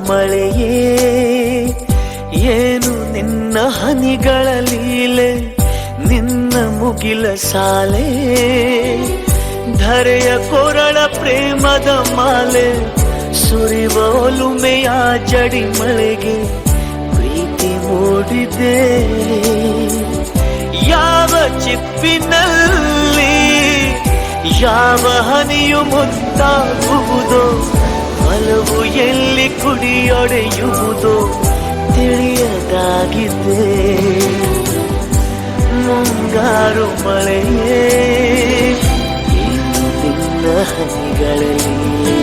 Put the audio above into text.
ಮಳೆಯೇ ಏನು ನಿನ್ನ ಹನಿಗಳ ಲೀಲೆ, ನಿನ್ನ ಮುಗಿಲ ಸಾಲೆ ಧರೆಯ ಕೊರಳ ಪ್ರೇಮದ ಮಾಲೆ, ಸುರಿವ ಒಲುಮೆಯ ಜಡಿ ಮಳೆಗೆ ಪ್ರೀತಿ ಮೂಡಿದೆ. ಯಾವ ಚಿಪ್ಪಿನಲ್ಲಿ ಯಾವ ಹನಿಯು ಮುತ್ತಾಗುವುದೋ, ಒಲವು ಎಲ್ಲಿ ಕುಡಿಯೊಡೆಯುವುದೋ ತಿಳಿಯದಾಗಿದೆ. ಮುಂಗಾರು ಮಳೆಯೇ ನಿನ್ನ ಹನಿಗಳಲ್ಲಿ